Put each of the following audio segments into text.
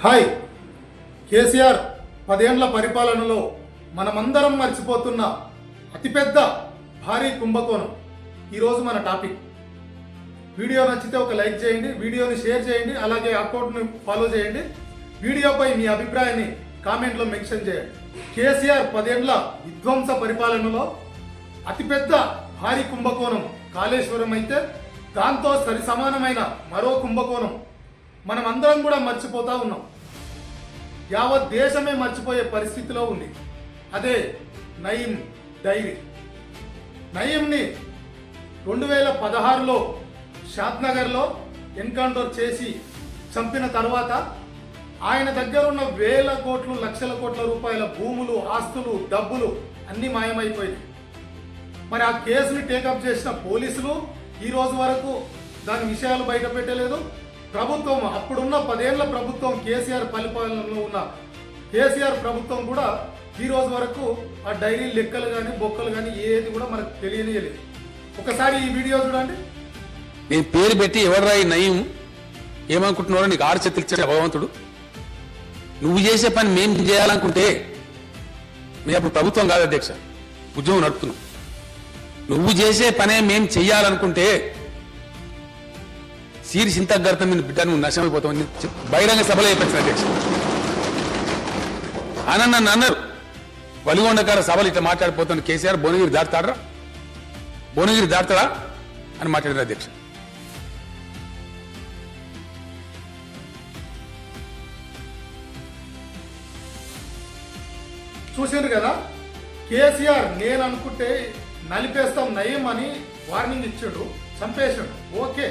Hi. KCR 10 ఏళ్ల పరిపాలనలో మనమందరం మర్చిపోతున్న అతిపెద్ద భారీ కుంభకోణం ఈరోజు మన టాపిక్. వీడియో నచ్చితే ఒక లైక్ చేయండి, వీడియోని షేర్ చేయండి, అలాగే అకౌంట్ని ఫాలో చేయండి. వీడియోపై మీ అభిప్రాయాన్ని కామెంట్లో మెన్షన్ చేయండి. కేసీఆర్ 10 ఏళ్ల విధ్వంస పరిపాలనలో అతిపెద్ద భారీ కుంభకోణం కాళేశ్వరం అయితే, దాంతో సరి సమానమైన మరో కుంభకోణం మనమందరం కూడా మర్చిపోతా ఉన్నాం. యావత్ దేశమే మర్చిపోయే పరిస్థితిలో ఉంది. అదే నయీం డైరీ. నయీంని 2016లో షాద్నగర్లో ఎన్కౌంటర్ చేసి చంపిన తర్వాత ఆయన దగ్గర ఉన్న వేల కోట్లు లక్షల కోట్ల రూపాయల భూములు, ఆస్తులు, డబ్బులు అన్నీ మాయమైపోయినాయి. మరి ఆ కేసుని టేకప్ చేసిన పోలీసులు ఈ రోజు వరకు దాని విషయాలు బయట పెట్టలేదు. ప్రభుత్వం, అప్పుడున్న 10 ఏళ్ల ప్రభుత్వం, కేసీఆర్ పరిపాలనలో ఉన్న కేసీఆర్ ప్రభుత్వం కూడా ఈ రోజు వరకు ఆ డైరీ లెక్కలు కానీ బొక్కలు కానీ ఏది కూడా మనకు తెలియనియలేదు. ఒకసారి ఈ వీడియో చూడండి. నేను పేరు పెట్టి ఎవడరా ఈ నయం ఏమనుకుంటున్నారో నీకు ఆరు చేతులు ఇచ్చాడు భగవంతుడు. నువ్వు చేసే పని మేము చేయాలనుకుంటే, మేము అప్పుడు ప్రభుత్వం కాదు అధ్యక్ష, ఉద్యోగం నడుపుతున్నాం. నువ్వు చేసే పనే మేము చెయ్యాలనుకుంటే సీరి చింతగర్తం మీద బిడ్డ నువ్వు నశమైపోతావు. బహిరంగ సభలో చెప్పచ్చు అధ్యక్ష. నన్ను అన్నారు వలిగొండకార సభలు ఇట్లా మాట్లాడిపోతాను కేసీఆర్ భువనగిరి దాటుతాడరా, భువనగిరి దాటుతాడా అని మాట్లాడారు అధ్యక్ష. చూసారు కదా, కేసీఆర్ నేను అనుకుంటే నలిపేస్తాం నయం అని వార్నింగ్ ఇచ్చాడు, చంపేశాడు. ఓకే,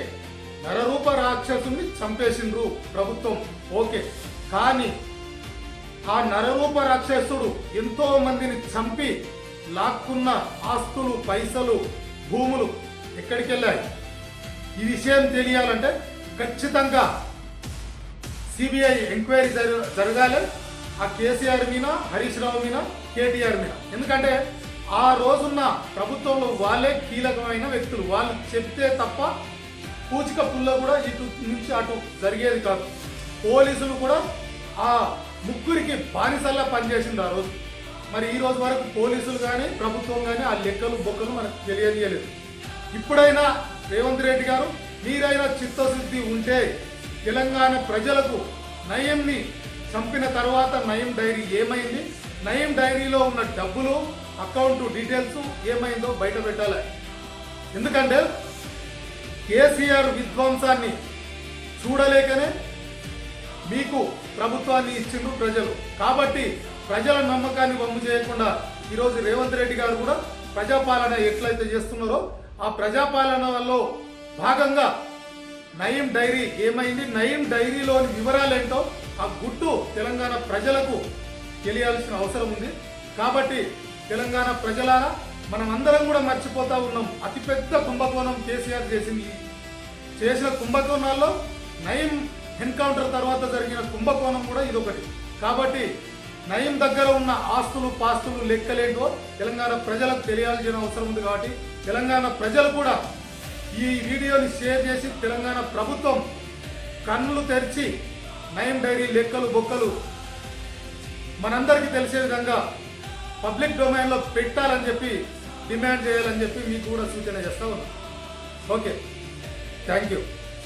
నరరూప రాక్షసుని చంపేసిండ్రు ప్రభుత్వం, ఓకే. కానీ ఆ నరరూప రాక్షసుడు ఎంతో మందిని చంపి లాక్కున్న ఆస్తులు, పైసలు, భూములు ఎక్కడికి వెళ్ళాయి? ఈ విషయం తెలియాలంటే ఖచ్చితంగా సిబిఐ ఎంక్వైరీ జరగాలి. ఆ కేసీఆర్ మీద, హరీష్ రావు మీద, కేటీఆర్ మీద. ఎందుకంటే ఆ రోజున్న ప్రభుత్వంలో వాళ్ళే కీలకమైన వ్యక్తులు. వాళ్ళు చెప్తే తప్ప పూచిక పుల్ల కూడా ఇటు నుంచి అటు జరిగేది కాదు. పోలీసులు కూడా ఆ ముగ్గురికి బానిసల్లా పనిచేసింది ఆ రోజు. మరి ఈ రోజు వరకు పోలీసులు కానీ ప్రభుత్వం కానీ ఆ లెక్కలు బొక్కలు మనకు తెలియజేయలేదు. ఇప్పుడైనా రేవంత్ రెడ్డి గారు, మీరైనా చిత్తశుద్ధి ఉంటే తెలంగాణ ప్రజలకు నయంని చంపిన తర్వాత నయం డైరీ ఏమైంది, నయం డైరీలో ఉన్న డబ్బులు, అకౌంట్ డీటెయిల్స్ ఏమైందో బయట పెట్టాలి. ఎందుకంటే కేసీఆర్ విధ్వంసాన్ని చూడలేకనే మీకు ప్రభుత్వాన్ని ఇచ్చిండ్రు ప్రజలు. కాబట్టి ప్రజల నమ్మకాన్ని వమ్ము చేయకుండా ఈరోజు రేవంత్ రెడ్డి గారు కూడా ప్రజాపాలన ఎట్లయితే చేస్తున్నారో ఆ ప్రజాపాలనలో భాగంగా నయీం డైరీ ఏమైంది, నయీం డైరీలోని వివరాలేంటో ఆ గుట్టు తెలంగాణ ప్రజలకు తెలియాల్సిన అవసరం ఉంది. కాబట్టి తెలంగాణ ప్రజలారా, మనం అందరం కూడా మర్చిపోతా ఉన్నాం. అతిపెద్ద కుంభకోణం కేసీఆర్ చేసిన కుంభకోణాల్లో నయీం ఎన్కౌంటర్ తర్వాత జరిగిన కుంభకోణం కూడా ఇదొకటి. కాబట్టి నయీం దగ్గర ఉన్న ఆస్తులు, పాస్తులు లెక్కలేంటో తెలంగాణ ప్రజలకు తెలియాల్సిన అవసరం ఉంది. కాబట్టి తెలంగాణ ప్రజలు కూడా ఈ వీడియోని షేర్ చేసి తెలంగాణ ప్రభుత్వం కన్నులు తెరిచి నయీం డైరీ లెక్కలు బొక్కలు మనందరికీ తెలిసే విధంగా పబ్లిక్ డొమైన్లో పెట్టాలని చెప్పి డిమాండ్ చేయాలని చెప్పి మీకు కూడా సూచన చేస్తా ఉన్నాం. Okay, thank you.